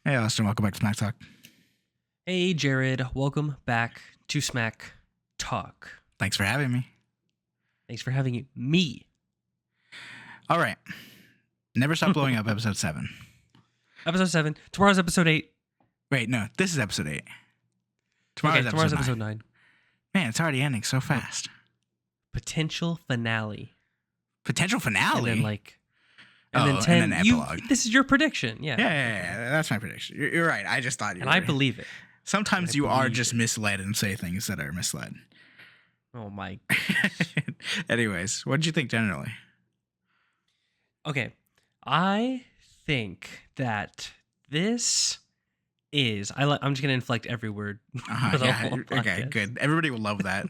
Hey, Austin, welcome back to Smack Talk. Hey, Jared. Welcome back to Smack Talk. Thanks for having me. Thanks for having me. All right. Never Stop Blowing Up, episode 7. Episode 7. Tomorrow's episode 8. Wait, no, this is episode 8. Tomorrow's episode episode 9. Man, it's already ending so fast. Potential finale. Potential finale? And then and then 10. And then epilogue. This is your prediction. Yeah. Yeah, that's my prediction. You're right. I just thought you were. And I believe it. Sometimes you are just misled and say things that are misled. Oh, my. Anyways, what did you think generally? Okay. I think that this is... I'm just going to inflect every word. Okay, good. Everybody will love that.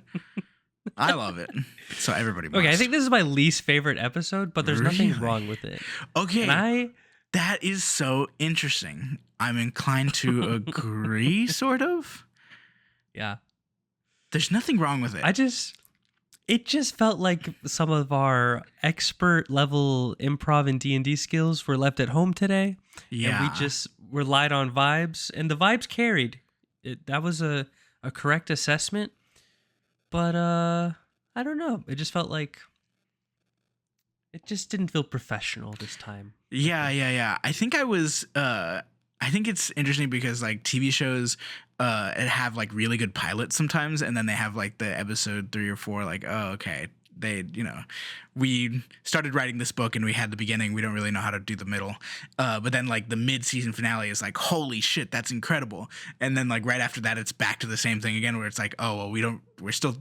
I love it. So everybody must. Okay, I think this is my least favorite episode, but there's nothing wrong with it. Okay. That is so interesting. I'm inclined to agree, sort of. Yeah. There's nothing wrong with it. It just felt like some of our expert level improv and D&D skills were left at home today. Yeah. And we just relied on vibes, and the vibes carried. That was a correct assessment. But I don't know. It just felt like it just didn't feel professional this time. Yeah. I think I think it's interesting because like TV shows it have like really good pilots sometimes, and then they have like the episode 3 or 4 like, oh, okay, we started writing this book and we had the beginning, we don't really know how to do the middle, but then like the mid-season finale is like, holy shit, that's incredible. And then like right after that it's back to the same thing again, where it's like, oh well, we're still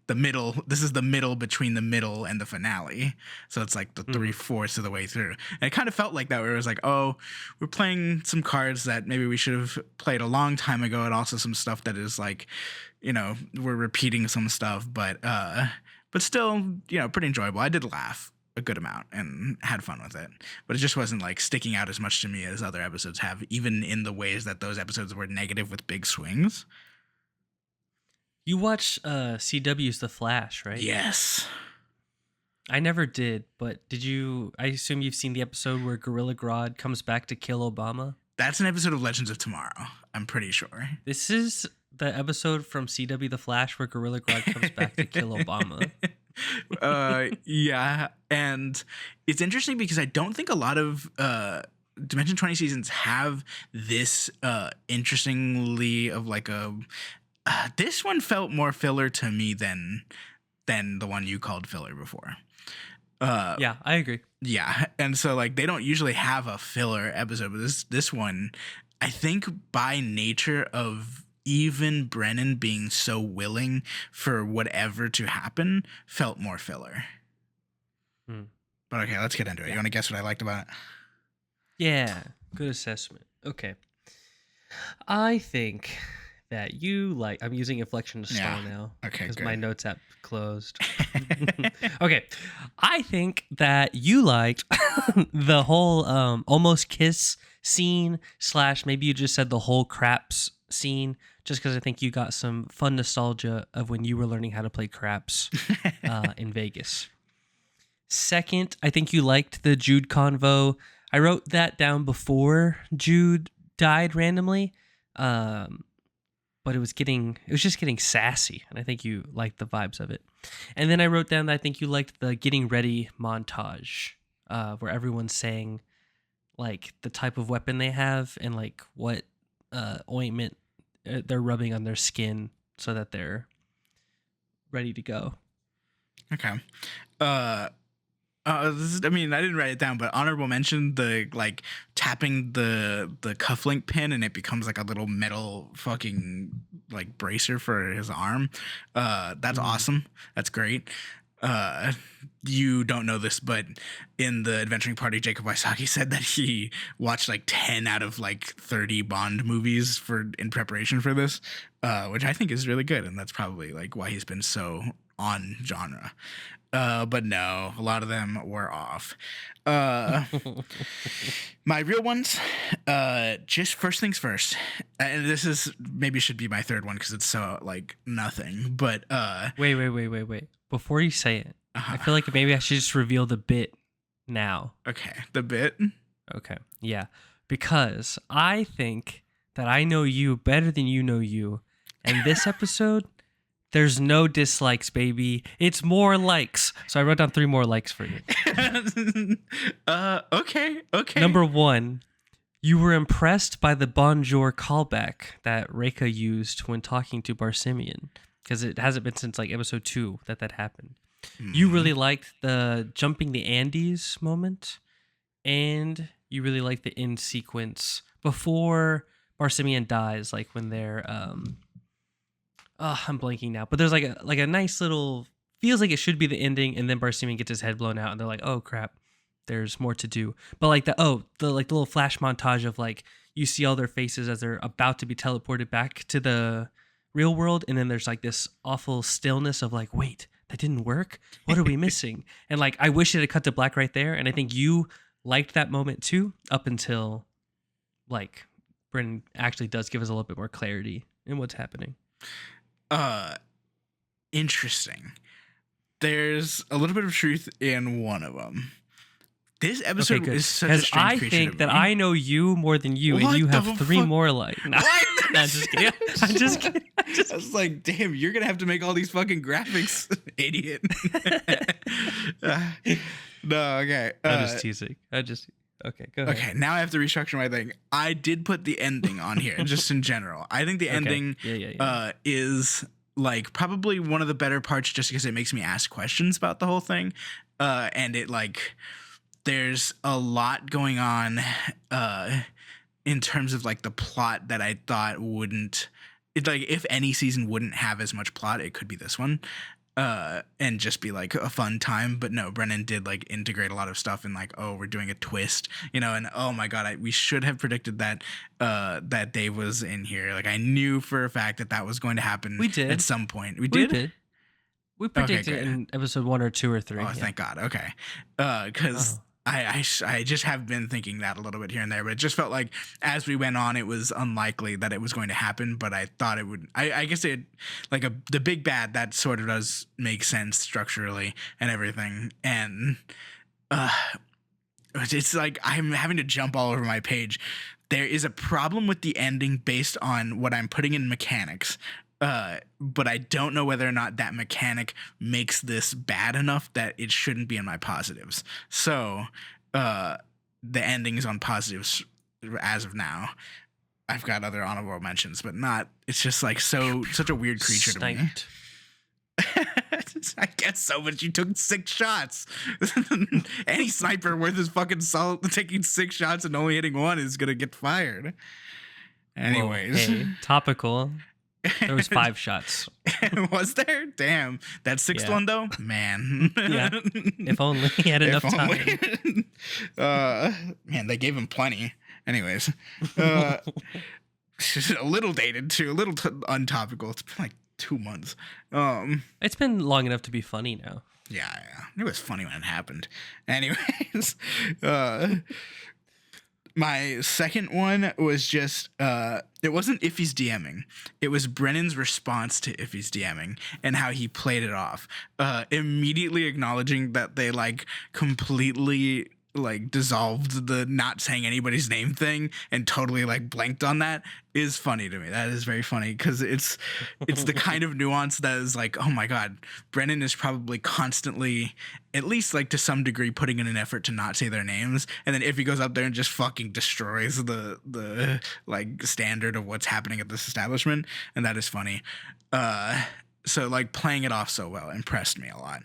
the middle, this is the middle between the middle and the finale, so it's like the 3/4 of the way through. And it kind of felt like that, where it was like, oh, we're playing some cards that maybe we should have played a long time ago, and also some stuff that is like, we're repeating some stuff, but still, pretty enjoyable. I did laugh a good amount and had fun with it, but it just wasn't like sticking out as much to me as other episodes have, even in the ways that those episodes were negative with big swings. You watch CW's The Flash, right? Yes. I never did, but did you? I assume you've seen the episode where Gorilla Grodd comes back to kill Obama? That's an episode of Legends of Tomorrow, I'm pretty sure. This is the episode from CW The Flash where Gorilla Grodd comes back to kill Obama. Yeah, and it's interesting because I don't think a lot of Dimension 20 seasons have this interestingly of like a this one felt more filler to me than the one you called filler before. Yeah, I agree. Yeah, and so like they don't usually have a filler episode, but this one, I think by nature of even Brennan being so willing for whatever to happen, felt more filler. But okay, let's get into it. You want to guess what I liked about it? Yeah, good assessment. Okay. I think that I'm using inflection to stall now. Okay, because good. my notes app closed. Okay. I think that you liked the whole almost kiss scene / maybe you just said the whole craps scene, just because I think you got some fun nostalgia of when you were learning how to play craps in Vegas. Second, I think you liked the Jude convo. I wrote that down before Jude died randomly, but it was just getting sassy, and I think you liked the vibes of it. And then I wrote down that I think you liked the getting ready montage, where everyone's saying like the type of weapon they have and like what ointment they're rubbing on their skin so that they're ready to go. Okay. I didn't write it down, but honorable mention, the like tapping the cufflink pin and it becomes like a little metal fucking like bracer for his arm. That's awesome. That's great. You don't know this, but in the adventuring party, Jacob Wysocki said that he watched like 10 out of like 30 Bond movies in preparation for this, which I think is really good, and that's probably like why he's been so on genre. But no, a lot of them were off. My real ones, just first things first, and this is maybe should be my third one because it's so like nothing. But wait. Before you say it, I feel like maybe I should just reveal the bit now. Okay, the bit. Okay, yeah. because I think that I know you better than you know you. And this episode, there's no dislikes, baby. It's more likes. So I wrote down 3 more likes for you. Okay. Number 1, you were impressed by the bonjour callback that Reika used when talking to Barsimian, because it hasn't been since like episode 2 that happened. You really liked the jumping the Andes moment, and you really liked the end sequence before Barsimian dies, like when they're I'm blanking now, but there's like a nice little, feels like it should be the ending, and then Barsimian gets his head blown out and they're like, oh crap, there's more to do. But like the little flash montage of like, you see all their faces as they're about to be teleported back to the real world, and then there's like this awful stillness of like, wait, that didn't work? What are we missing? And like, I wish it had cut to black right there. And I think you liked that moment too, up until like Brennan actually does give us a little bit more clarity in what's happening. Interesting. There's a little bit of truth in one of them. This episode is such a strange creature. I think that I know you more than you, and you have 3 more like. No, I'm just kidding. I'm just kidding. I was like, damn, you're gonna have to make all these fucking graphics, idiot. No, okay. I'm just teasing. Okay, go ahead. Okay, now I have to restructure my thing. I did put the ending on here, just in general. I think the ending is like probably one of the better parts, just because it makes me ask questions about the whole thing, and it like. There's a lot going on in terms of like the plot that I thought wouldn't, like if any season wouldn't have as much plot, it could be this one, and just be like a fun time. But no, Brennan did like integrate a lot of stuff and like, oh, we're doing a twist, and oh my god, we should have predicted that that Dave was in here. Like I knew for a fact that was going to happen. We did at some point. We did. We predicted it in episode 1 or 2 or 3. Oh, thank God. Okay, because. I just have been thinking that a little bit here and there, but it just felt like as we went on, it was unlikely that it was going to happen. But I thought it would. I guess it like the big bad that sort of does make sense structurally and everything. And it's like I'm having to jump all over my page. There is a problem with the ending based on what I'm putting in mechanics. But I don't know whether or not that mechanic makes this bad enough that it shouldn't be in my positives. So, the ending is on positives as of now. I've got other honorable mentions, but not. It's just like such a weird creature to me. I guess so, but you took 6 shots. Any sniper worth his fucking salt taking 6 shots and only hitting 1 is gonna get fired. Anyways, well, hey, topical. There was 5 shots. Was there? Damn. That 6th one, though? Man. Yeah. If only he had enough time. Man, they gave him plenty. Anyways. A little dated, too. A little untopical. It's been like 2 months. It's been long enough to be funny now. Yeah. It was funny when it happened. Anyways. My second one was just, it wasn't Iffy's DMing. It was Brennan's response to Iffy's DMing and how he played it off. Immediately acknowledging that they like completely like dissolved the not saying anybody's name thing and totally like blanked on that is funny to me. That is very funny because it's the kind of nuance that is like, oh my god, Brennan is probably constantly, at least like to some degree, putting in an effort to not say their names, and then if he goes up there and just fucking destroys the like standard of what's happening at this establishment, and that is funny. So like playing it off so well impressed me a lot.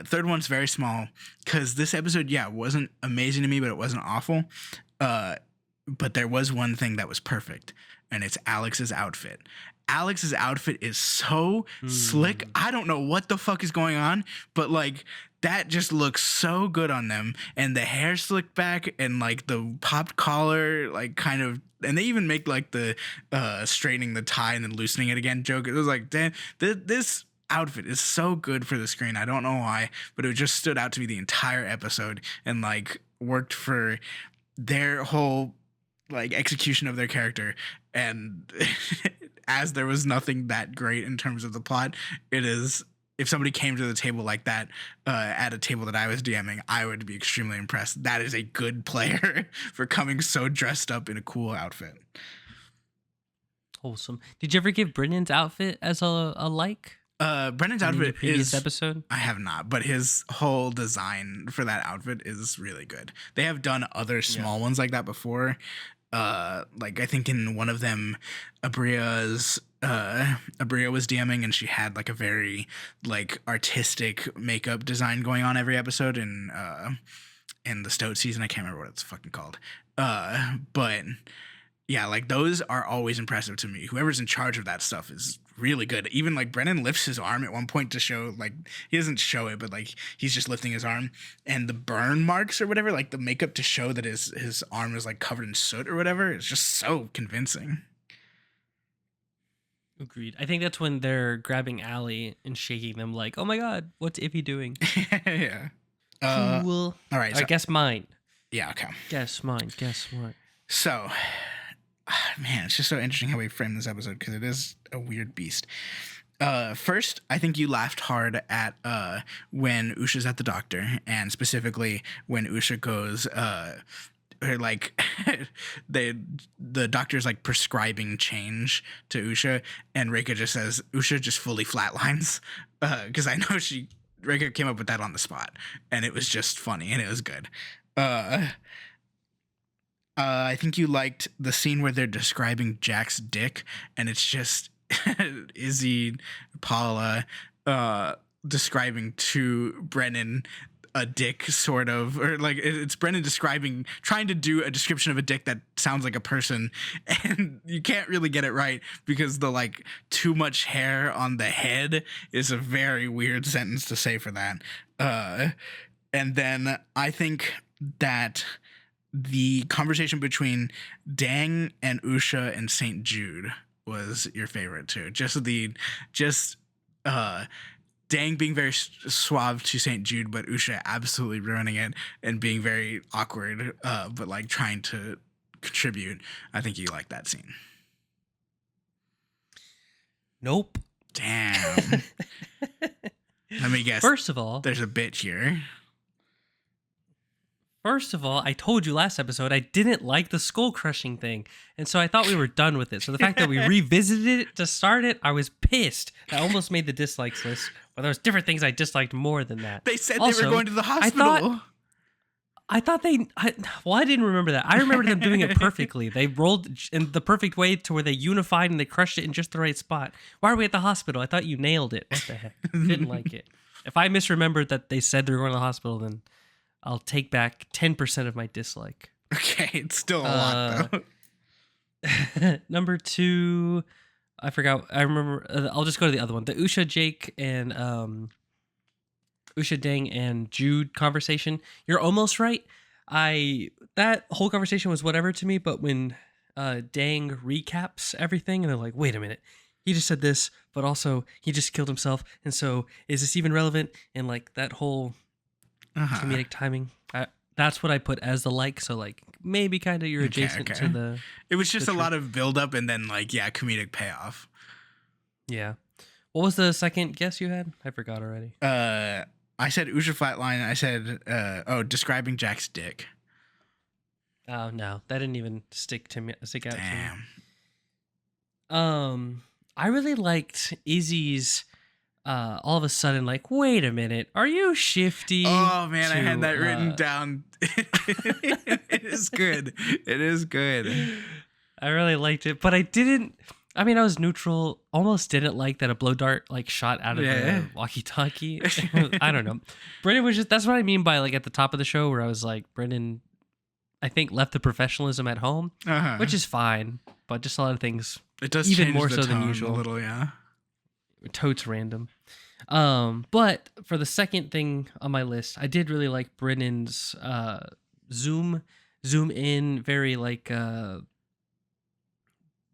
Third one's very small because this episode, wasn't amazing to me, but it wasn't awful. But there was one thing that was perfect, and it's Alex's outfit. Alex's outfit is so slick. I don't know what the fuck is going on, but like that just looks so good on them. And the hair slicked back and like the popped collar, like kind of, and they even make like the straightening the tie and then loosening it again joke. It was like, damn, this outfit is so good for the screen. I don't know why, but it just stood out to me the entire episode and like worked for their whole like execution of their character. And as there was nothing that great in terms of the plot, it is if somebody came to the table like that at a table that I was DMing, I would be extremely impressed. That is a good player for coming so dressed up in a cool outfit. Wholesome. Did you ever give Brennan's outfit as a like? Brennan's In the outfit previous is episode? I have not, but his whole design for that outfit is really good. They have done other small ones like that before. Like I think in one of them, Abria was DMing and she had like a very like artistic makeup design going on every episode in the Stoat season. I can't remember what it's fucking called. But yeah, like those are always impressive to me. Whoever's in charge of that stuff is really good. Even like Brennan lifts his arm at one point to show, like, he doesn't show it, but like he's just lifting his arm, and the burn marks or whatever, like the makeup to show that his arm is like covered in soot or whatever, it's just so convincing. Agreed. I think that's when they're grabbing Allie and shaking them like, oh my God, what's Iffy doing? Yeah. Cool. All right. I guess mine. Yeah. Okay. Guess mine. So, man, it's just so interesting how we frame this episode because it is a weird beast. First, I think you laughed hard at when Usha's at the doctor, and specifically when Usha goes, or like the doctor's like prescribing change to Usha, and Reika just says Usha just fully flatlines, because I know Reika came up with that on the spot, and it was just funny and it was good. I think you liked the scene where they're describing Jack's dick, and it's just Izzy, Paula, describing to Brennan a dick, sort of, or like it's Brennan trying to do a description of a dick that sounds like a person, and you can't really get it right because the like too much hair on the head is a very weird sentence to say for that. And then I think that the conversation between Dang and Usha and St. Jude was your favorite too. Dang being very suave to St. Jude, but Usha absolutely ruining it and being very awkward, but like trying to contribute. I think you like that scene. Nope. Damn. Let me guess. First of all, there's a bit here. I told you last episode I didn't like the skull crushing thing, and so I thought we were done with it. So the fact that we revisited it to start it, I was pissed. I almost made the dislikes list, but there was different things I disliked more than that. They said also, they were going to the hospital. I didn't remember that. I remember them doing it perfectly. They rolled in the perfect way to where they unified and they crushed it in just the right spot. Why are we at the hospital? I thought you nailed it. What the heck? Didn't like it. If I misremembered that they said they were going to the hospital, then I'll take back 10% of my dislike. Okay, it's still a lot, though. Number 2, I forgot. I remember. I'll just go to the other one. The Usha, Jake, and Usha, Dang, and Jude conversation. You're almost right. That whole conversation was whatever to me, but when Dang recaps everything, and they're like, wait a minute. He just said this, but also he just killed himself. And so is this even relevant? And like that whole comedic timing. That's what I put as the like. So like maybe kind of you're adjacent to the. It was just a lot of build up and then like comedic payoff. Yeah. What was the second guess you had? I forgot already. I said Usha flatline. I said describing Jack's dick. Oh no, that didn't even stick out Damn. to me. I really liked Izzy's. All of a sudden, like, wait a minute, are you shifty? Oh man, I had that written down. It is good. It is good. I really liked it, but I didn't. I mean, I was neutral. Almost didn't like that a blow dart like shot out of the walkie-talkie. I don't know. Brendan was just. That's what I mean by like at the top of the show where I was like, Brendan, I think left the professionalism at home, which is fine, but just a lot of things. It does even change more the so than tone usual. A little, yeah. Totes random. But for the second thing on my list, I did really like Brennan's zoom in, very like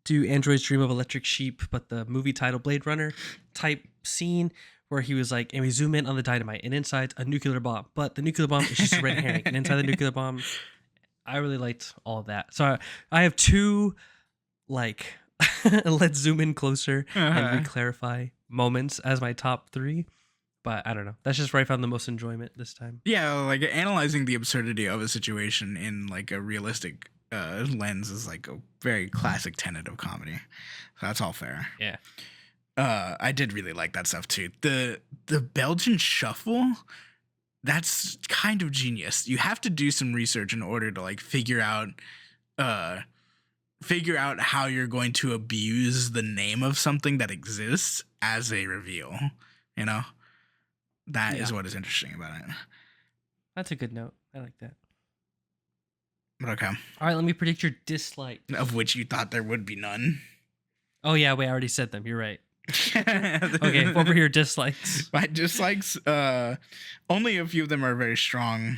do androids dream of electric sheep, but the movie title Blade Runner type scene where he was like, and we zoom in on the dynamite, and inside's a nuclear bomb, but the nuclear bomb is just a red herring, and inside the nuclear bomb, I really liked all of that. So I have 2 like let's zoom in closer and re-clarify moments as my top 3. But I don't know. That's just where I found the most enjoyment this time. Yeah, like analyzing the absurdity of a situation in like a realistic lens is like a very classic tenet of comedy. So that's all fair. Yeah. I did really like that stuff too. The Belgian shuffle, that's kind of genius. You have to do some research in order to like figure out how you're going to abuse the name of something that exists as a reveal. You know, that is what is interesting about it. That's a good note. I like that. But okay. All right, let me predict your dislike. Of which you thought there would be none. Oh yeah, wait, I already said them. You're right. Okay, what were your dislikes? My dislikes, only a few of them are very strong.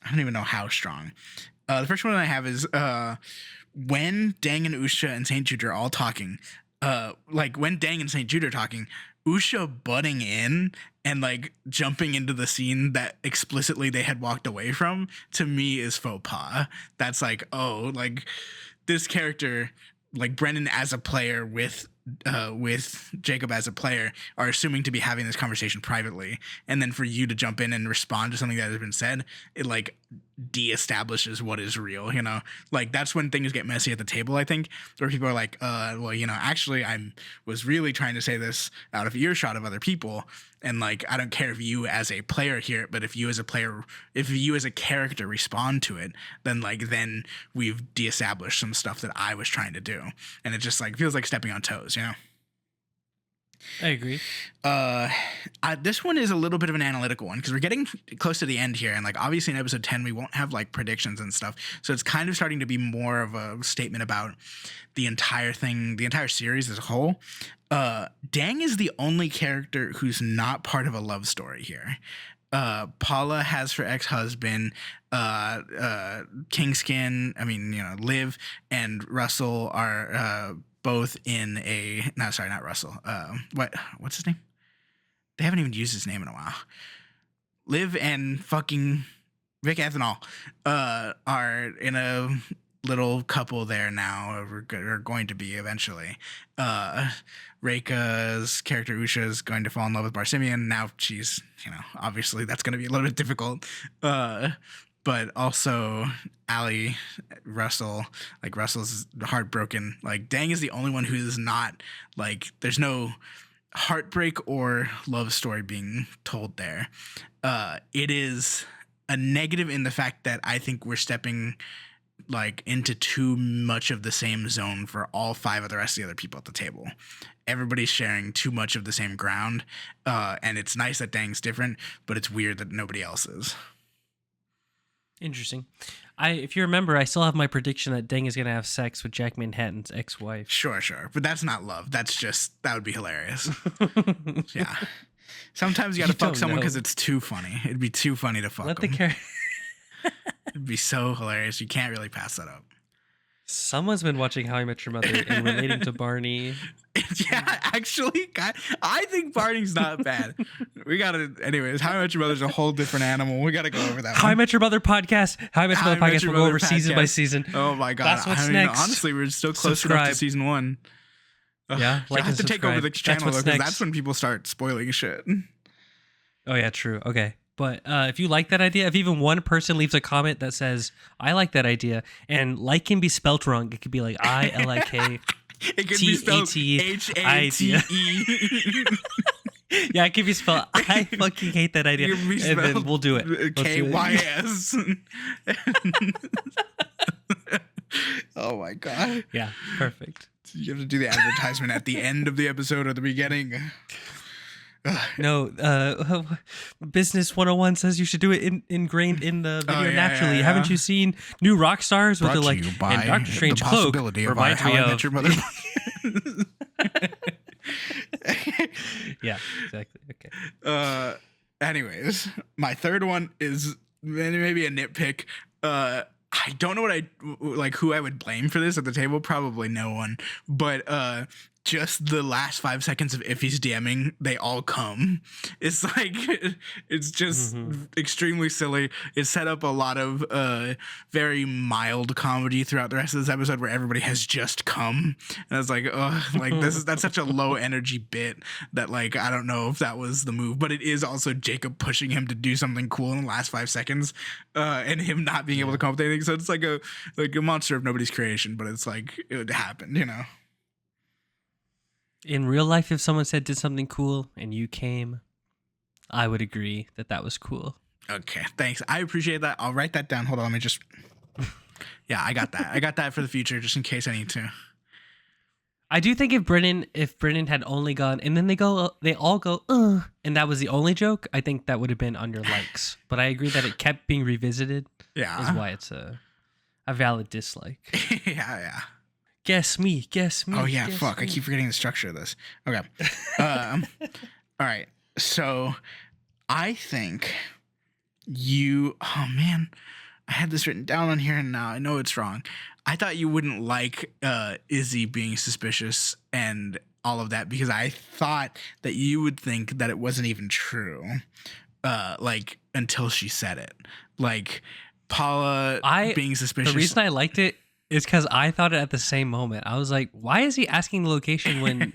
I don't even know how strong. The first one I have is when Dang and Usha and St. Jude are all talking. Like when Dang and St. Jude are talking, Usha butting in and like jumping into the scene that explicitly they had walked away from, to me is faux pas. That's like, oh, like this character, like Brennan as a player with Jacob as a player, are assuming to be having this conversation privately, and then for you to jump in and respond to something that has been said, it like de-establishes what is real, you know? Like that's when things get messy at the table, I think, where people are like, well, you know, actually I was really trying to say this out of earshot of other people, and like I don't care if you as a player hear it, but if you as a player, if you as a character respond to it, then we've de-established some stuff that I was trying to do, and it just like feels like stepping on toes, you know? I agree. This one is a little bit of an analytical one because we're getting close to the end here, and like obviously in episode 10 we won't have like predictions and stuff, so it's kind of starting to be more of a statement about the entire thing, the entire series as a whole. Dang is the only character who's not part of a love story here. Paula has her ex-husband, Kingskin, I mean, you know, Liv and Russell are both in a, no, sorry, not Russell. What's his name? They haven't even used his name in a while. Liv and fucking Vic Ethanol are in a little couple there now, or are going to be eventually. Reika's character Usha is going to fall in love with Barsimian. Now she's, you know, obviously that's going to be a little bit difficult. But also Allie, Russell, like Russell's heartbroken. Like Dang is the only one who's not, like, there's no heartbreak or love story being told there. It is a negative in the fact that I think we're stepping like into too much of the same zone for all five of the rest of the other people at the table. Everybody's sharing too much of the same ground. And it's nice that Dang's different, but it's weird that nobody else is. Interesting. If you remember, I still have my prediction that Dang is going to have sex with Jack Manhattan's ex-wife. Sure. But that's not love. That's just, that would be hilarious. Yeah. Sometimes you got to fuck someone because it's too funny. It'd be too funny to fuck them. It'd be so hilarious. You can't really pass that up. Someone's been watching How I Met Your Mother and relating to Barney. Yeah, actually, I think Barney's not bad. We gotta, anyways. How I Met Your Mother's a whole different animal. We gotta go over that. How I Met Your Mother podcast. How I Met Your Mother podcast. We'll go over season by season. Oh my god, that's what's next. Honestly, we're still close enough to season 1. Yeah, like I have to take over the channel because that's when people start spoiling shit. Oh yeah, true. Okay. But if you like that idea, if even one person leaves a comment that says, I like that idea, and like can be spelt wrong, it could be like I-L-I-K. It could be spelled H-A-T-E. Yeah, it could be spelled, I fucking hate that idea. And then we'll do it. K-Y-S. Oh my god. Yeah, perfect. You have to do the advertisement at the end of the episode or the beginning. No, Business 101 says you should do it ingrained in the video naturally. Haven't you seen New Rock Stars with Brought the and Doctor Strange cloak reminds me of your mother. Yeah, exactly. Okay. Anyways, my third one is maybe a nitpick. I don't know what who I would blame for this at the table. Probably no one. But just the last 5 seconds of if he's DMing, they all come. It's like, it's just extremely silly. It set up a lot of very mild comedy throughout the rest of this episode where everybody has just come. And I was like, oh, like that's such a low energy bit that like, I don't know if that was the move, but it is also Jacob pushing him to do something cool in the last 5 seconds and him not being able to come up with anything. So it's like a monster of nobody's creation, but it's like, it happened, you know? In real life, if someone did something cool and you came, I would agree that was cool. Okay, thanks. I appreciate that. I'll write that down. Hold on, let me just... Yeah, I got that. I got that for the future, just in case I need to. I do think if Brennan had only gone, and then they all go, and that was the only joke, I think that would have been under likes. But I agree that it kept being revisited. Yeah, is why it's a valid dislike. Yeah. Guess me. Oh yeah, fuck. I keep forgetting the structure of this. Okay. All right. So I think oh man, I had this written down on here and now I know it's wrong. I thought you wouldn't like Izzy being suspicious and all of that because I thought that you would think that it wasn't even true. Like until she said it. Like Paula being suspicious. The reason I liked it is because I thought it at the same moment. I was like, why is he asking the location when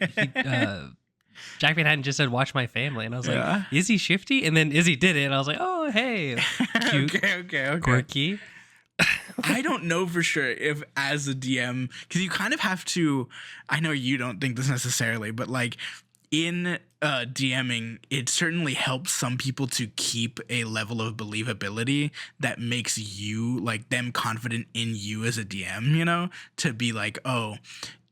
Jack Manhattan just said, watch my family? And I was like, is he shifty? And then Izzy did it. And I was like, oh, hey. Cute. Okay. Quirky. I don't know for sure if as a DM, because you kind of have to, I know you don't think this necessarily, but like in DMing, it certainly helps some people to keep a level of believability that makes you like them confident in you as a DM, you know, to be like, oh,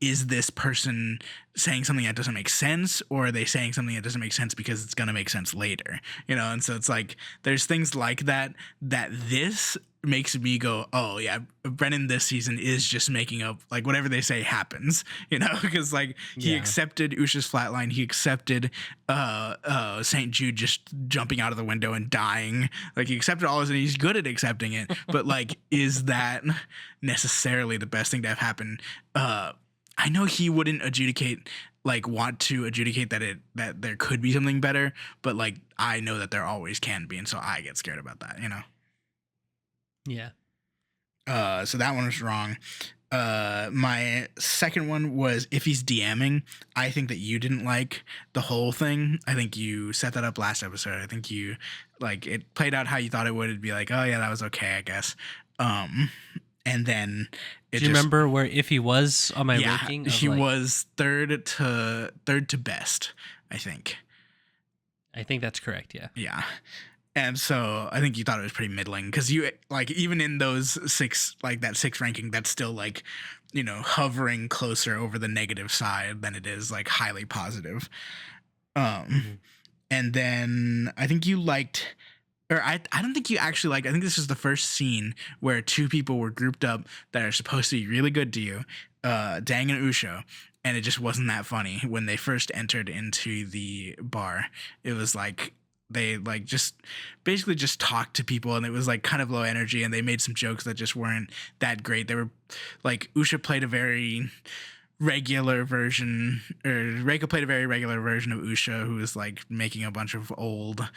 is this person saying something that doesn't make sense, or are they saying something that doesn't make sense because it's going to make sense later, you know? And so it's like, there's things like that this makes me go, oh yeah, Brennan this season is just making up, like whatever they say happens, you know, because like he accepted Usha's flatline, he accepted St. Jude just jumping out of the window and dying, like he accepted all this and he's good at accepting it, but like, is that necessarily the best thing to have happen? I know he wouldn't want to adjudicate that there could be something better, but like I know that there always can be, and so I get scared about that, you know. Yeah. So that one was wrong. My second one was if he's DMing. I think that you didn't like the whole thing. I think you set that up last episode. I think you like it played out how you thought it would. It'd be like, oh yeah, that was okay, I guess. And then do you remember where if he was on my ranking? He was third to best, I think. I think that's correct. Yeah. Yeah. And so I think you thought it was pretty middling because you like even in those six, like that 6 ranking, that's still like, you know, hovering closer over the negative side than it is like highly positive. And then I think you liked, or I don't think you actually liked, I think this is the first scene where 2 people were grouped up that are supposed to be really good to you, Dang and Usha. And it just wasn't that funny when they first entered into the bar. It was like, they like just basically just talked to people and it was like kind of low energy and they made some jokes that just weren't that great. They were like, Usha played a very regular version, or Reika played a very regular version of Usha, who was like making a bunch of old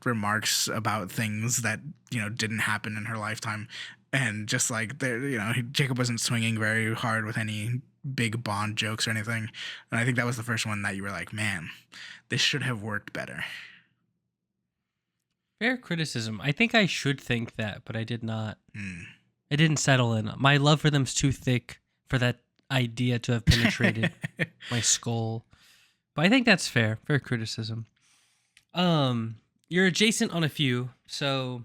remarks about things that, you know, didn't happen in her lifetime. And just like, there, you know, Jacob wasn't swinging very hard with any big Bond jokes or anything. And I think that was the first one that you were like, man, this should have worked better. Fair criticism. I think I should think that, but I did not. It didn't settle in. My love for them's too thick for that idea to have penetrated my skull. But I think that's fair. Fair criticism. You're adjacent on a few. So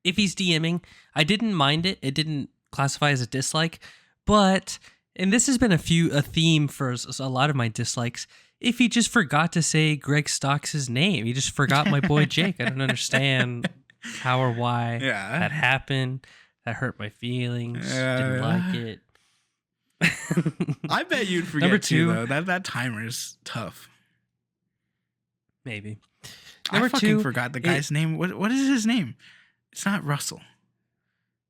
if he's DMing, I didn't mind it. It didn't classify as a dislike. But, and this has been a theme for a lot of my dislikes, if he just forgot to say Greg Stocks' name. He just forgot my boy Jake. I don't understand how or why that happened. That hurt my feelings. Didn't like it. I bet you'd forget Number 2, too, though. That timer is tough. Maybe. I fucking forgot the guy's name. What is his name? It's not Russell.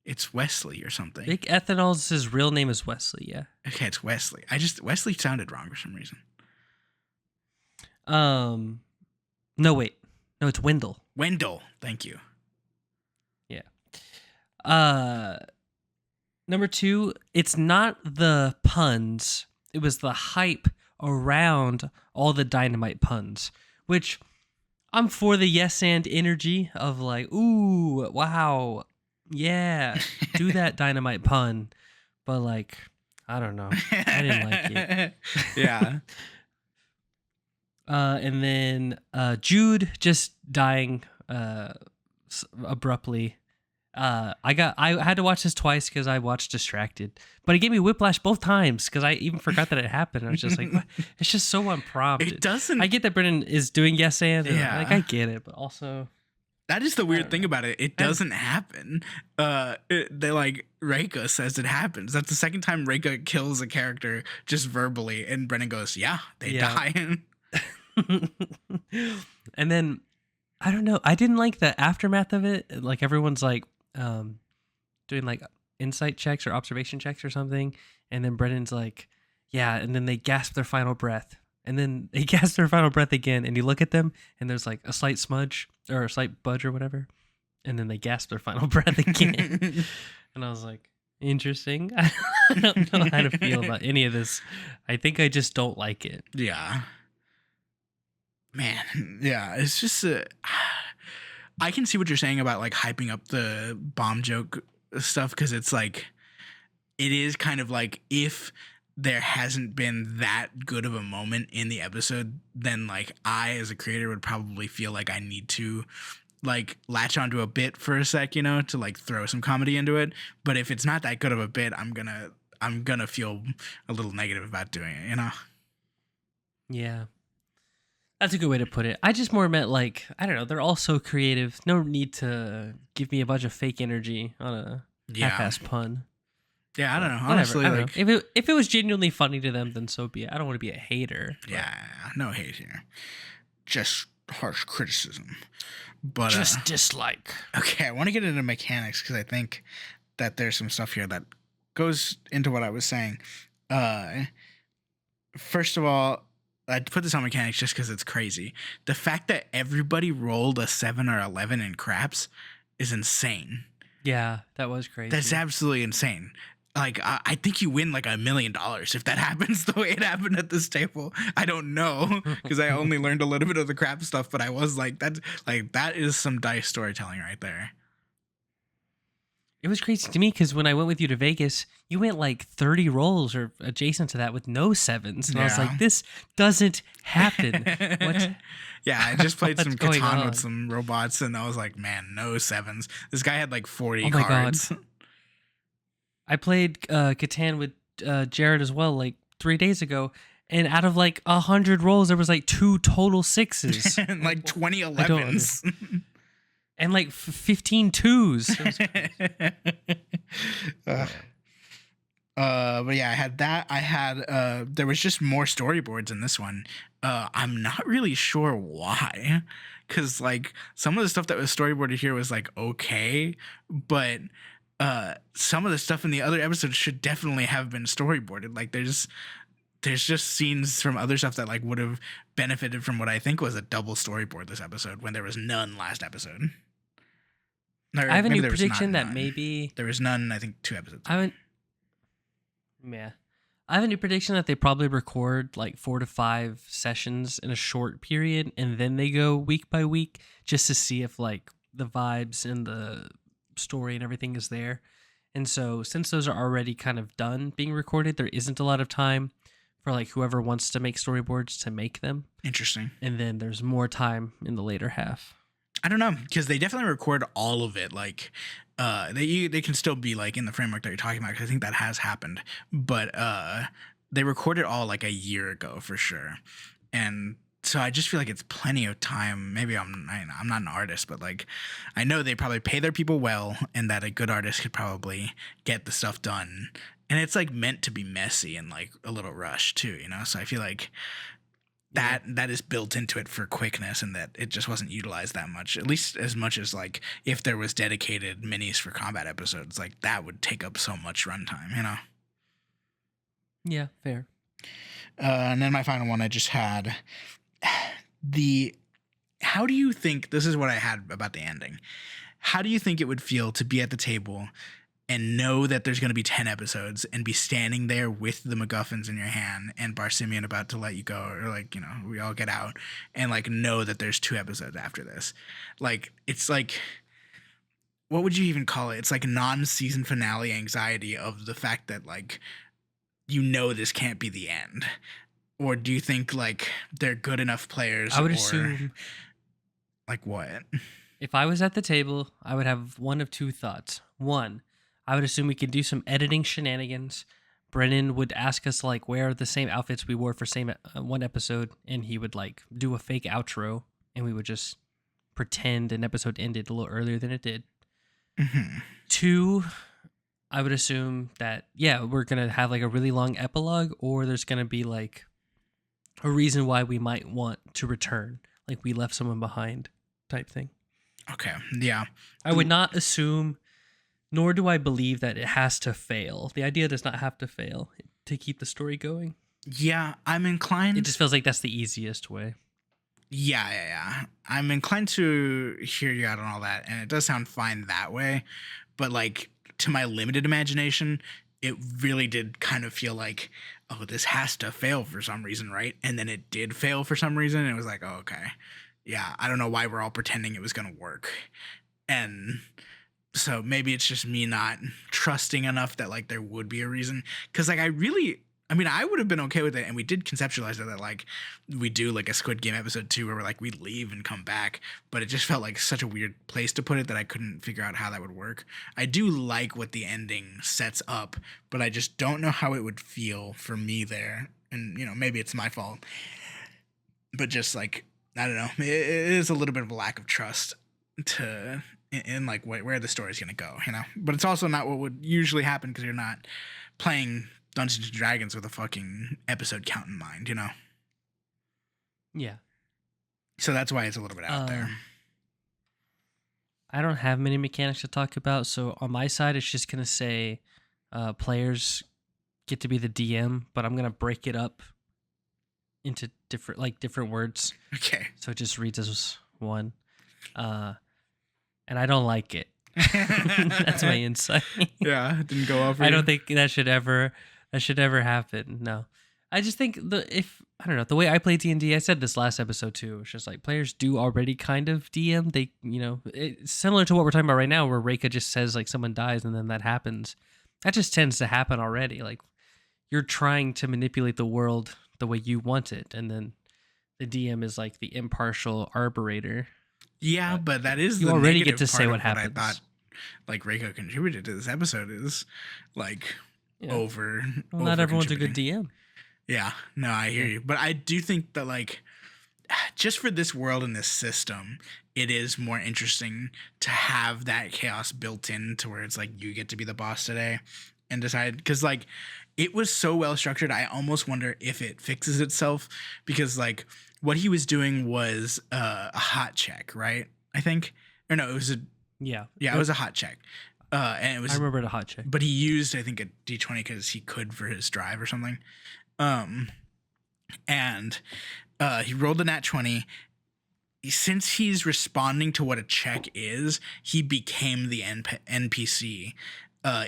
It's Wesley or something. Big Ethanol's his real name is Wesley. Yeah. Okay, it's Wesley. Wesley sounded wrong for some reason. No, wait. No, it's Wendell. Wendell. Thank you. Yeah. Number 2, it's not the puns. It was the hype around all the Dynamite puns, which I'm for the yes and energy of like, ooh, wow, yeah, do that Dynamite pun. But like, I don't know. I didn't like it. Yeah. And then Jude just dying abruptly. I had to watch this twice because I watched Distracted, but it gave me whiplash both times because I even forgot that it happened. I was just like, what? It's just so unprompted. It doesn't. I get that Brennan is doing yes and Yeah. like I get it, but also That is the weird thing know. about it. It doesn't happen. They like Reika says it happens. That's the second time Reika kills a character just verbally, and Brennan goes, "Yeah, they die." And then I don't know. I didn't like the aftermath of it. Like everyone's like doing like insight checks or observation checks or something, and then Brennan's like, "Yeah," and then they gasp their final breath. And then they gasp their final breath again, and you look at them, and there's like a slight smudge or a slight budge or whatever. And then they gasp their final breath again. And I was like, interesting. I don't know how to feel about any of this. I think I just don't like it. Yeah. Man, yeah, it's just I can see what you're saying about like hyping up the bomb joke stuff, because it's like it is kind of like if there hasn't been that good of a moment in the episode, then like I as a creator would probably feel like I need to like latch onto a bit for a sec, you know, to like throw some comedy into it. But if it's not that good of a bit, I'm gonna feel a little negative about doing it, you know? Yeah. That's a good way to put it. I just more meant like, I don't know, they're all so creative. No need to give me a bunch of fake energy on a half-ass pun. Yeah, I don't know. Whatever, Honestly, I don't like know. If it was genuinely funny to them, then so be it. I don't want to be a hater. yeah, no hate here. Just harsh criticism. But Just dislike. okay, I want to get into mechanics because I think that there's some stuff here that goes into what I was saying. First of all, I put this on mechanics just because it's crazy. The fact that everybody rolled a 7 or 11 in craps is insane. Yeah, that was crazy. That's absolutely insane. Like, I think you win like $1 million if that happens the way it happened at this table. I don't know because I only learned a little bit of the crap stuff, but I was like, that is some dice storytelling right there. It was crazy to me because when I went with you to Vegas, you went like 30 rolls or adjacent to that with no 7s. And I was like, this doesn't happen. What? Yeah, I just played some going Catan on? with some robots, and I was like, man, no 7s. This guy had like 40 Oh my cards. God. I played Catan with Jared as well, like 3 days ago. And out of like 100 rolls, there was like 2 total 6s. And like 20 11s. And like 15 2s. But yeah, I had that. I had there was just more storyboards in this one. I'm not really sure why, because like some of the stuff that was storyboarded here was like okay, but some of the stuff in the other episodes should definitely have been storyboarded. Like there's just scenes from other stuff that like would have benefited from what I think was a double storyboard this episode when there was none last episode. I have a new prediction that maybe there was none. I think 2 episodes. I have a new prediction that they probably record like 4 to 5 sessions in a short period, and then they go week by week just to see if like the vibes and the story and everything is there. And so since those are already kind of done being recorded, there isn't a lot of time for like whoever wants to make storyboards to make them. Interesting. And then there's more time in the later half. I don't know, because they definitely record all of it. Like, they can still be like in the framework that you're talking about, because I think that has happened. But they recorded all like a year ago for sure, and so I just feel like it's plenty of time. Maybe I'm not an artist, but like I know they probably pay their people well, and that a good artist could probably get the stuff done. And it's like meant to be messy and like a little rushed too, you know. So I feel like that is built into it for quickness, and that it just wasn't utilized that much, at least as much as like if there was dedicated minis for combat episodes, like that would take up so much runtime, you know. Yeah, fair. And then my final one, I just had how do you think, this is what I had about the ending, how do you think it would feel to be at the table and know that there's going to be 10 episodes and be standing there with the MacGuffins in your hand and Barsimian about to let you go, or like, you know, we all get out, and like know that there's 2 episodes after this? Like, it's like, what would you even call it? It's like non-season finale anxiety of the fact that like, you know, this can't be the end. Or do you think like they're good enough players? I would assume, like, what? If I was at the table, I would have one of 2 thoughts. One, I would assume we could do some editing shenanigans. Brennan would ask us to like wear the same outfits we wore for same one episode, and he would like do a fake outro, and we would just pretend an episode ended a little earlier than it did. Mm-hmm. 2, I would assume that, yeah, we're going to have like a really long epilogue, or there's going to be like a reason why we might want to return, like we left someone behind type thing. Okay, yeah. I would not assume, nor do I believe that it has to fail. The idea does not have to fail to keep the story going. Yeah, I'm inclined. It just feels like that's the easiest way. Yeah. I'm inclined to hear you out on all that, and it does sound fine that way. But like, to my limited imagination, it really did kind of feel like, oh, this has to fail for some reason, right? And then it did fail for some reason, and it was like, oh, okay. Yeah, I don't know why we're all pretending it was going to work. And so maybe it's just me not trusting enough that like there would be a reason. Because like I would have been okay with it, and we did conceptualize it that like we do like a Squid Game episode 2 where we're like we leave and come back, but it just felt like such a weird place to put it that I couldn't figure out how that would work. I do like what the ending sets up, but I just don't know how it would feel for me there. And you know, maybe it's my fault, but just like I don't know, it is a little bit of a lack of trust in like where the story's gonna go, you know. But it's also not what would usually happen because you're not playing Dungeons and Dragons with a fucking episode count in mind, you know? Yeah. So that's why it's a little bit out there. I don't have many mechanics to talk about, so on my side, it's just going to say players get to be the DM, but I'm going to break it up into different words. Okay. So it just reads as one. And I don't like it. That's my insight. Yeah, it didn't go off. I don't think that should ever happen. No. I just think the way I play D&D, I said this last episode too, it's just like players do already kind of DM. They, you know, it's similar to what we're talking about right now, where Reika just says like someone dies and then that happens. That just tends to happen already. Like you're trying to manipulate the world the way you want it, and then the DM is like the impartial arbiter. Yeah, but that is you the already negative get to part say what of happens. I thought like Reiko contributed to this episode is like over. Well, not everyone's a good DM. Yeah, no, I hear you, but I do think that like just for this world and this system, it is more interesting to have that chaos built in to where it's like you get to be the boss today and decide, because like it was so well structured. I almost wonder if it fixes itself, because like what he was doing was a hot check, right? I think, or no, it was a it was a hot check. And it was, I remember the hot check, but he used, I think, a D20 because he could for his drive or something. And he rolled a nat 20. Since he's responding to what a check is, he became the NPC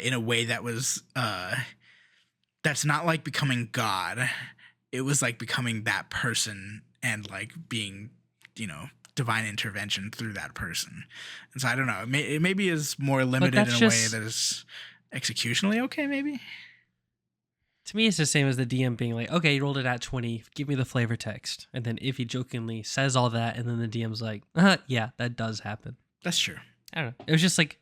in a way that was that's not like becoming God. It was like becoming that person and like being, you know, divine intervention through that person. And so I don't know. It maybe is more limited in a way that is executionally okay, maybe. To me, it's the same as the DM being like, okay, you rolled it at 20, give me the flavor text. And then if he jokingly says all that, and then the DM's like, yeah, that does happen. That's true. I don't know. It was just like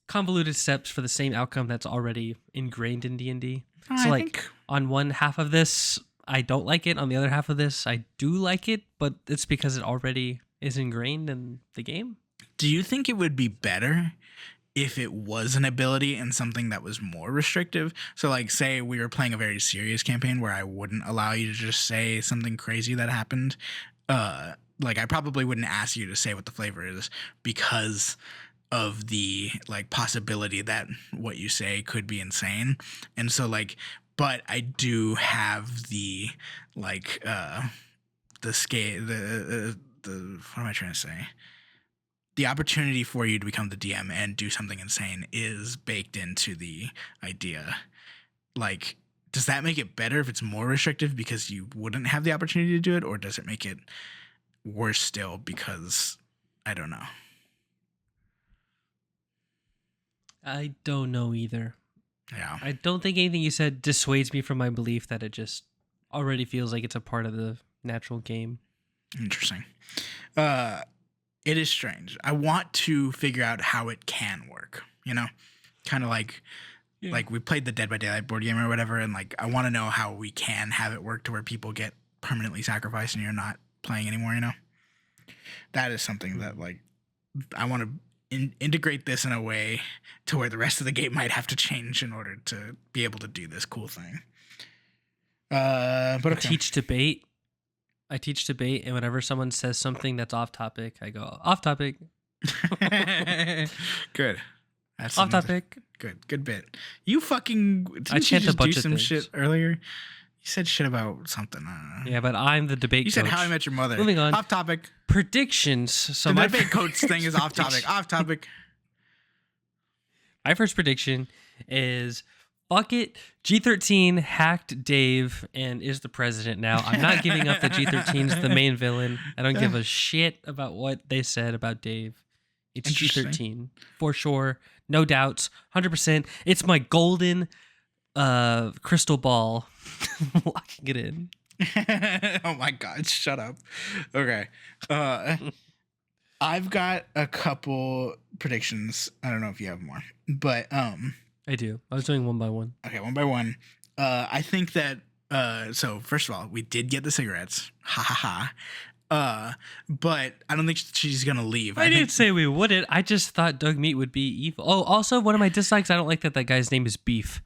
convoluted steps for the same outcome that's already ingrained in D&D. So like on one half of this, I don't like it. On the other half of this, I do like it, but it's because it already is ingrained in the game. Do you think it would be better if it was an ability and something that was more restrictive. So like say we were playing a very serious campaign where I wouldn't allow you to just say something crazy that happened. Like I probably wouldn't ask you to say what the flavor is because of the like possibility that what you say could be insane. And so like, but I do have the like the scale the what am I trying to say? The opportunity for you to become the DM and do something insane is baked into the idea. Like, does that make it better if it's more restrictive because you wouldn't have the opportunity to do it, or does it make it worse still because I don't know? I don't know either. Yeah. I don't think anything you said dissuades me from my belief that it just already feels like it's a part of the natural game. Interesting. It is strange. I want to figure out how it can work, you know? Kind of like like we played the Dead by Daylight board game or whatever, and like I want to know how we can have it work to where people get permanently sacrificed and you're not playing anymore, you know? That is something that like I want to integrate this in a way to where the rest of the game might have to change in order to be able to do this cool thing. But okay. I teach debate, and whenever someone says something that's off topic, I go off topic. Good. That's off topic. Good bit. You fucking didn't I chant you just a bunch do of some things. shit earlier? You said shit about something. I don't know. Yeah, but I'm the debate You coach. said How I Met Your Mother. Moving on. Off topic. Predictions. So The my debate coach thing is off topic. Off topic. My first prediction is fuck it. G13 hacked Dave and is the president now. I'm not giving up that G13's the main villain. I don't give a shit about what they said about Dave. It's G13 for sure. No doubts. 100%. It's my golden crystal ball. Locking it in. Oh my god, shut up. Okay. I've got a couple predictions. I don't know if you have more. But I do. I was doing one by one. Okay, one by one. I think that so first of all, we did get the cigarettes. Ha ha ha. But I don't think she's gonna leave. I didn't say we wouldn't. I just thought Doug Meat would be evil. Oh, also one of my dislikes, I don't like that guy's name is Beef.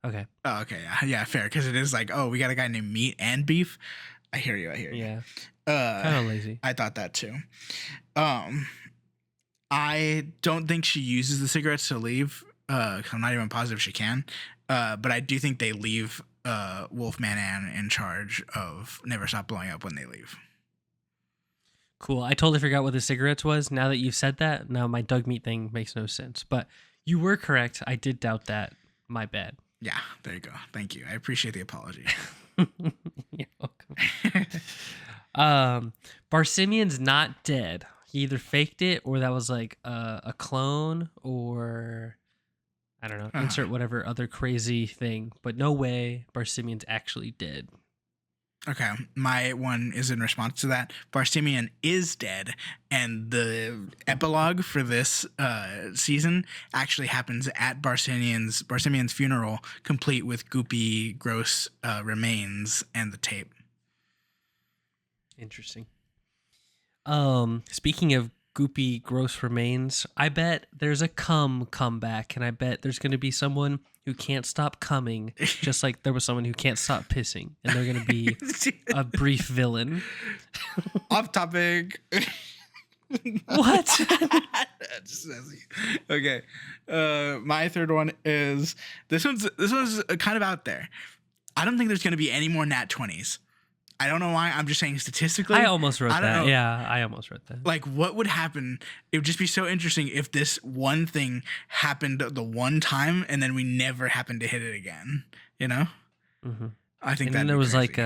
Okay. Oh, okay. Yeah, fair. Because it is like, oh, we got a guy named Meat and Beef. I hear you. Yeah. Kind of lazy. I thought that too. I don't think she uses the cigarettes to leave. I'm not even positive she can. But I do think they leave Wolfman Ann in charge of Never Stop Blowing Up when they leave. Cool. I totally forgot what the cigarettes was. Now that you've said that, now my Doug Meat thing makes no sense. But you were correct. I did doubt that. My bad. Yeah, there you go. Thank you. I appreciate the apology. You're welcome. Barsimian's not dead. He either faked it or that was like a clone or I don't know. Insert whatever other crazy thing. But no way Barsimian's actually dead. Okay, my one is in response to that. Barsimian is dead, and the epilogue for this season actually happens at Barsimian's funeral, complete with goopy, gross remains and the tape. Interesting. Speaking of goopy, gross remains, I bet there's a comeback, and I bet there's going to be someone who can't stop coming, just like there was someone who can't stop pissing, and they're going to be a brief villain. Off topic. What? Okay. My third one is this one's kind of out there. I don't think there's going to be any more nat 20s. I don't know why. I'm just saying statistically. I almost wrote that. Know. Yeah, I almost wrote that. Like, what would happen? It would just be so interesting if this one thing happened the one time and then we never happened to hit it again. You know? Mm-hmm. I think that. And then there was like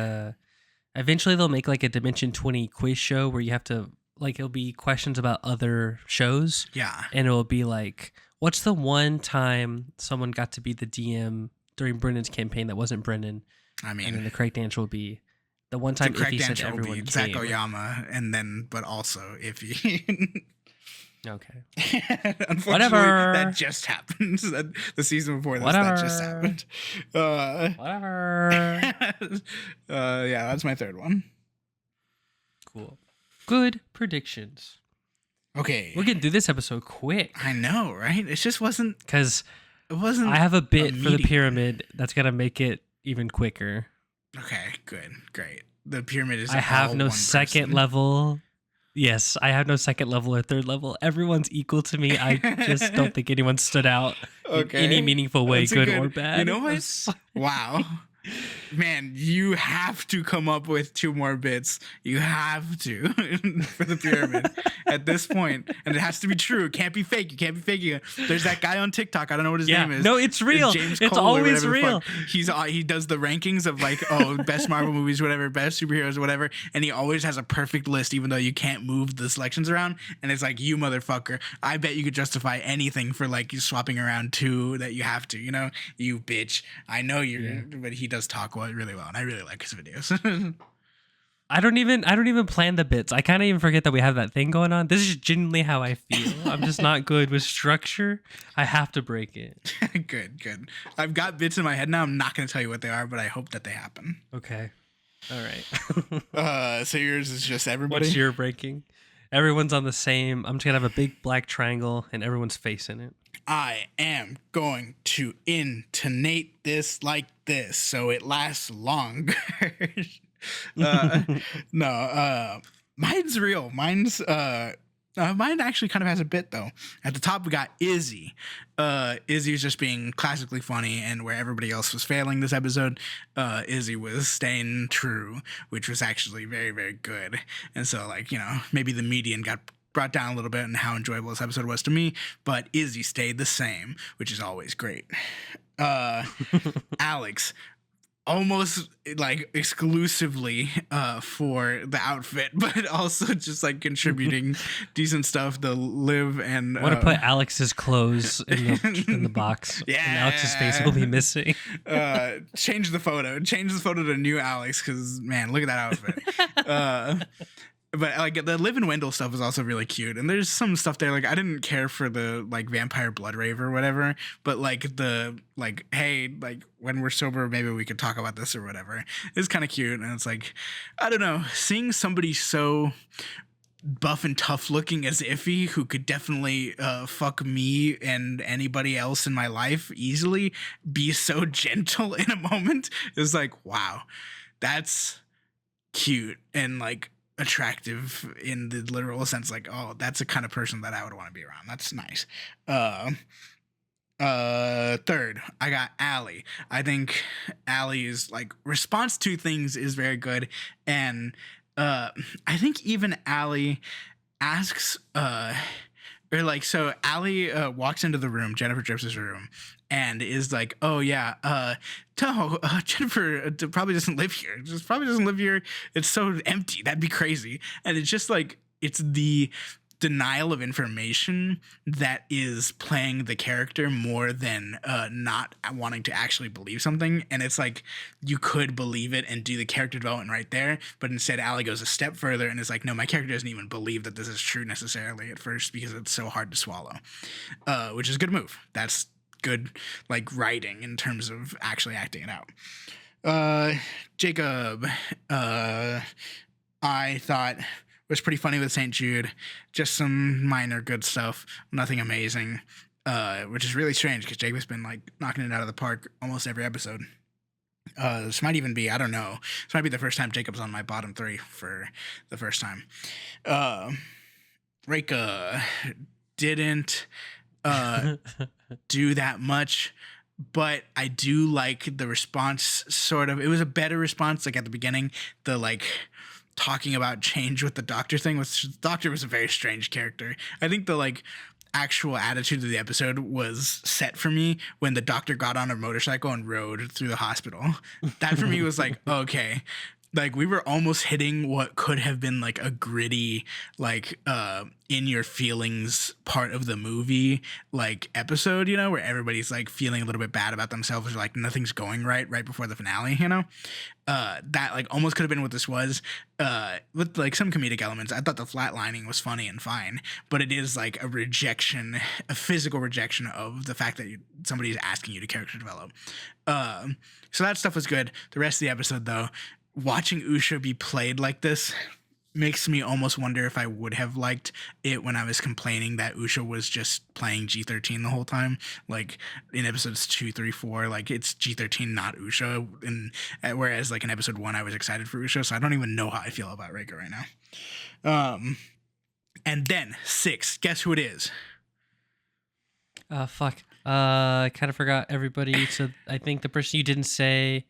eventually they'll make like a Dimension 20 quiz show where you have to like it'll be questions about other shows. Yeah. And it'll be like, what's the one time someone got to be the DM during Brennan's campaign that wasn't Brennan? I mean, and then the correct answer will be. The one time the correct Iffy said answer will everyone be came. Zach Oyama, and then, but also Iffy. Okay. Unfortunately, Whatever. that just happened. The season before this, that just happened. Whatever. Yeah, that's my third one. Cool. Good predictions. Okay. We're getting through this episode quick. I know, right? It just wasn't. Because It wasn't. I have a bit for the meaty. pyramid that's going to make it even quicker. Okay, good, great. The pyramid is. I have all no one second person. level. Yes, I have no second level or third level. Everyone's equal to me. I just don't think anyone stood out in any meaningful way, That's a good or bad. You know what? Wow. Man, you have to come up with 2 more bits. You have to for the pyramid at this point, and it has to be true. It can't be fake. You can't be faking it. There's that guy on TikTok. I don't know what his name is. No, it's real. James It's Cole or always whatever the real. fuck. He does the rankings of like best Marvel movies, whatever, best superheroes, whatever, and he always has a perfect list, even though you can't move the selections around. And it's like, you motherfucker, I bet you could justify anything for like you swapping around 2 that you have to. You know, you bitch. I know you're, but he does talk really well, and I really like his videos. I don't even plan the bits. I kind of even forget that we have that thing going on. This is genuinely how I feel. I'm just not good with structure. I have to break it. Good. I've got bits in my head now. I'm not going to tell you what they are, but I hope that they happen. Okay. All right. So yours is just everybody? What's your breaking? Everyone's on the same. I'm just going to have a big black triangle and everyone's face in it. I am going to intonate this like this so it lasts longer. Mine's real. Mine actually kind of has a bit though. At the top we got Izzy. Izzy's just being classically funny, and where everybody else was failing this episode, Izzy was staying true, which was actually very, very good. And so, like, you know, maybe the median got brought down a little bit in how enjoyable this episode was to me, but Izzy stayed the same, which is always great. Alex, almost like exclusively for the outfit, but also just like contributing decent stuff to live. And I want to put Alex's clothes in the box. Yeah, and Alex's face will be missing. Change the photo to new Alex, because man, look at that outfit. But like the Liv and Wendell stuff is also really cute, and there's some stuff there like I didn't care for the like vampire blood rave or whatever, but like the like, hey, like when we're sober maybe we could talk about this or whatever, is kind of cute. And it's like, I don't know, seeing somebody so buff and tough looking as Iffy, who could definitely fuck me and anybody else in my life easily, be so gentle in a moment, is like, wow, that's cute and like attractive in the literal sense. Like, oh, that's the kind of person that I would want to be around. That's nice. Third, I got Allie. I think Allie's like response to things is very good, and I think even Allie asks or like, so Allie walks into the room, Jennifer Drips's room, and is like, oh yeah, Jennifer probably doesn't live here. Just probably doesn't live here. It's so empty. That'd be crazy. And it's just like, it's the denial of information that is playing the character more than not wanting to actually believe something. And it's like, you could believe it and do the character development right there, but instead Allie goes a step further and is like, no, my character doesn't even believe that this is true necessarily at first, because it's so hard to swallow, which is a good move. That's good like writing in terms of actually acting it out. Jacob, I thought was pretty funny with St. Jude. Just some minor good stuff, nothing amazing, which is really strange because Jacob's been like knocking it out of the park almost every episode. This might even be, I don't know, this might be the first time Jacob's on my bottom 3 for the first time. Reika didn't do that much, but I do like the response. Sort of, it was a better response like at the beginning, the like talking about change with the doctor thing, which the doctor was a very strange character. I think the like actual attitude of the episode was set for me when the doctor got on a motorcycle and rode through the hospital. That for me was like, okay, like we were almost hitting what could have been like a gritty, like in your feelings part of the movie, like episode, you know, where everybody's like feeling a little bit bad about themselves, or like nothing's going right before the finale, you know. That like almost could have been what this was, with like some comedic elements. I thought the flatlining was funny and fine, but it is like a rejection, a physical rejection of the fact that somebody is asking you to character develop. So that stuff was good. The rest of the episode, though, watching Usha be played like this makes me almost wonder if I would have liked it when I was complaining that Usha was just playing G13 the whole time. Like in episodes 2, 3, 4, like it's G13, not Usha. And whereas like in episode 1, I was excited for Usha. So I don't even know how I feel about Reiko right now. And then 6, guess who it is? Fuck. I kind of forgot everybody. So I think the person you didn't say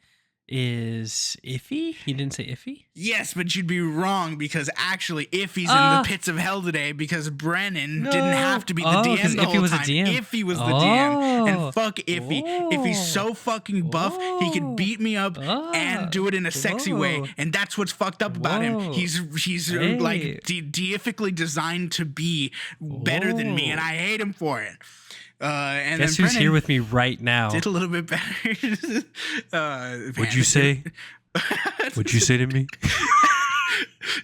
is Iffy. You didn't say Iffy? Yes, but you'd be wrong because actually Iffy's in the pits of hell today because Brennan didn't have to be the DM the Iffy whole was time. the DM. Iffy was the DM. And fuck Iffy. Iffy's so fucking buff, he could beat me up and do it in a sexy way. And that's what's fucked up about him. He's like deifically designed to be better than me, and I hate him for it. And guess then who's here with me right now? Did a little bit better. What'd you say? What'd you say to me?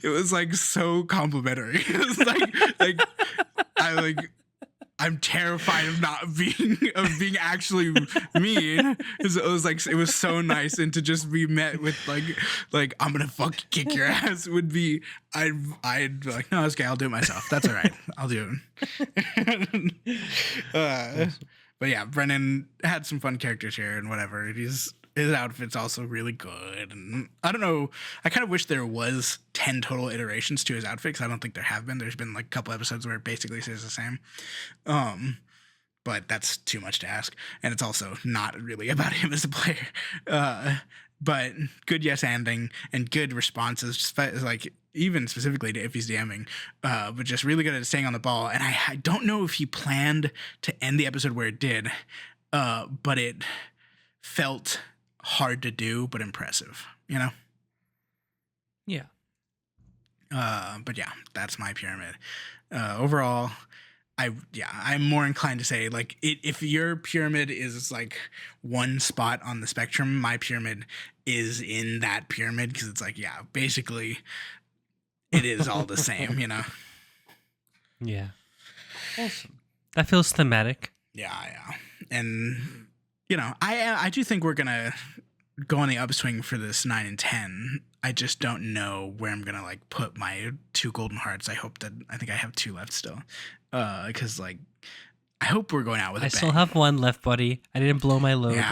It was like so complimentary. It was like I'm terrified of not being actually mean. It was so nice, and to just be met with like I'm gonna fucking kick your ass would be I'd be like, no, it's okay, I'll do it myself. That's all right, I'll do it. But yeah, Brennan had some fun characters here and whatever. His outfit's also really good, and I don't know. I kind of wish there was 10 total iterations to his outfit because I don't think there have been. There's been like a couple episodes where it basically stays the same, but that's too much to ask, and it's also not really about him as a player. But good yes anding and good responses, just like even specifically to Iffy's DMing, but just really good at staying on the ball. And I don't know if he planned to end the episode where it did, but it felt hard to do, but impressive, you know? Yeah. But yeah, that's my pyramid. Overall, I'm more inclined to say like if your pyramid is like one spot on the spectrum, my pyramid is in that pyramid because it's like, yeah, basically it is all the same, you know? Yeah. Awesome. That feels thematic. Yeah. And you know, I do think we're gonna go on the upswing for this 9 and 10. I just don't know where I'm gonna like put my 2 golden hearts. I think I have 2 left still. Because like I hope we're going out with a bang. I still have 1 left, buddy. I didn't blow my load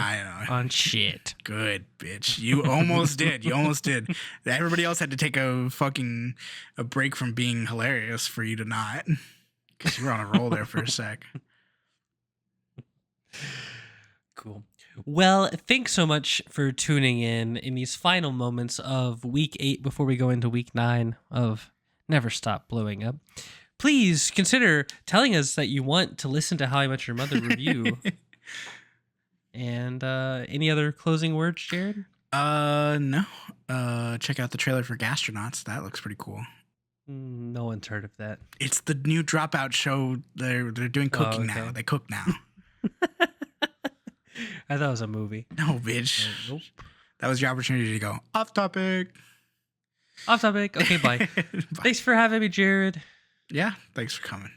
on shit. Good, bitch. You almost did. You almost did. Everybody else had to take a break from being hilarious for you to not. Because you were on a roll there for a sec. Cool. Well, thanks so much for tuning in these final moments of week 8 before we go into week 9 of Never Stop Blowing Up. Please consider telling us that you want to listen to How I Met Your Mother review. And any other closing words, Jared? No. Check out the trailer for Gastronauts. That looks pretty cool. No one's heard of that. It's the new Dropout show. They're doing cooking now. They cook now. I thought it was a movie. No, bitch. Nope. That was your opportunity to go off topic. Off topic. Okay, bye. Bye. Thanks for having me, Jared. Yeah, thanks for coming.